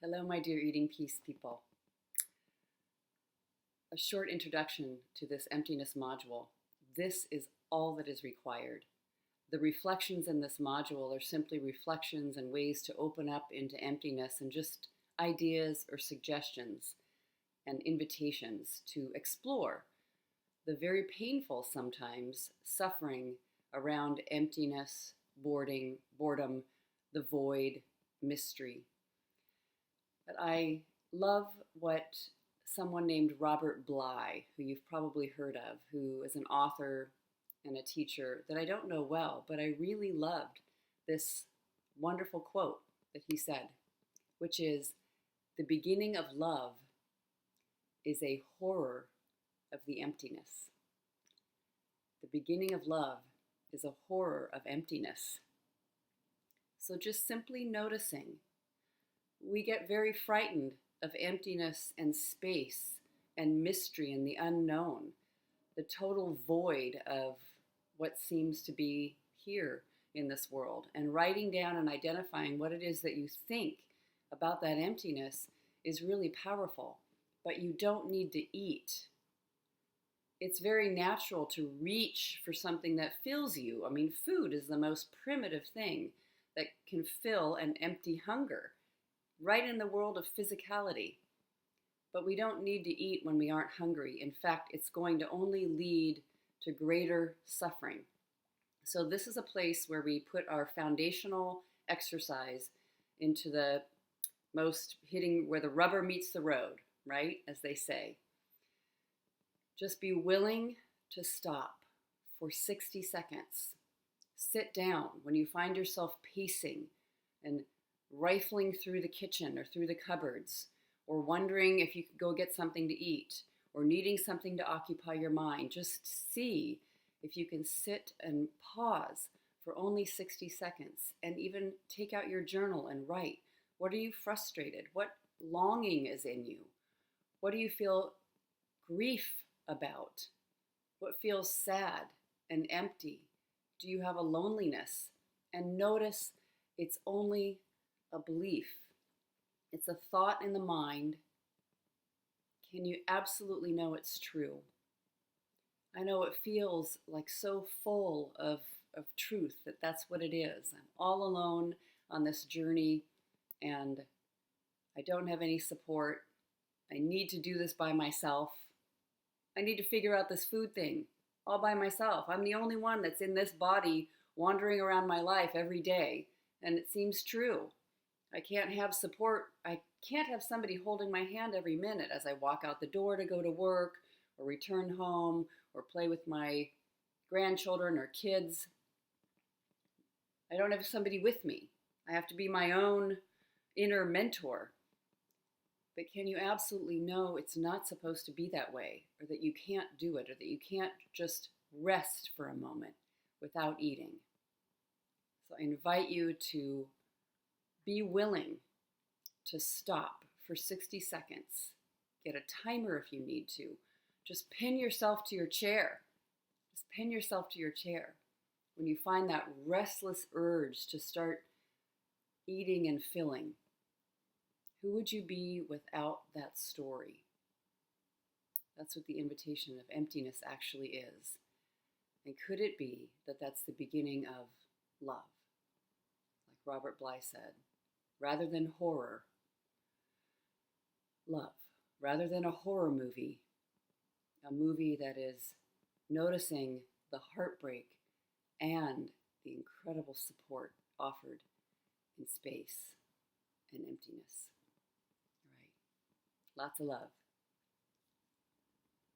Hello, my dear Eating Peace people. A short introduction to this emptiness module. This is all that is required. The reflections in this module are simply reflections and ways to open up into emptiness and just ideas or suggestions and invitations to explore the very painful, sometimes, suffering around emptiness, boredom, the void, mystery. But I love what someone named Robert Bly, who you've probably heard of, who is an author and a teacher that I don't know well, but I really loved this wonderful quote that he said, which is, "The beginning of love is a horror of the emptiness." The beginning of love is a horror of emptiness. So just simply noticing, we get very frightened of emptiness and space and mystery and the unknown, the total void of what seems to be here in this world. And writing down and identifying what it is that you think about that emptiness is really powerful. But you don't need to eat. It's very natural to reach for something that fills you. I mean, food is the most primitive thing that can fill an empty hunger, right in the world of physicality. But we don't need to eat when we aren't hungry. In fact, it's going to only lead to greater suffering. So this is a place where we put our foundational exercise into the most hitting where the rubber meets the road, right? As they say. Just be willing to stop for 60 seconds. Sit down when you find yourself pacing and rifling through the kitchen or through the cupboards, or wondering if you could go get something to eat, or needing something to occupy your mind. Just see if you can sit and pause for only 60 seconds and even take out your journal and write. What are you frustrated? What longing is in you? What do you feel grief about? What feels sad and empty? Do you have a loneliness? And notice it's only a belief. It's a thought in the mind. Can you absolutely know it's true? I know it feels like so full of truth that that's what it is. I'm all alone on this journey and I don't have any support. I need to do this by myself. I need to figure out this food thing all by myself. I'm the only one that's in this body wandering around my life every day, and it seems true. I can't have support. I can't have somebody holding my hand every minute as I walk out the door to go to work or return home or play with my grandchildren or kids. I don't have somebody with me. I have to be my own inner mentor. But can you absolutely know it's not supposed to be that way, or that you can't do it, or that you can't just rest for a moment without eating? So I invite you to be willing to stop for 60 seconds. Get a timer if you need to. Just pin yourself to your chair. Just pin yourself to your chair. When you find that restless urge to start eating and filling, who would you be without that story? That's what the invitation of emptiness actually is. And could it be that that's the beginning of love? Like Robert Bly said, rather than horror, love. Rather than a horror movie, a movie that is noticing the heartbreak and the incredible support offered in space and emptiness. All right. Lots of love.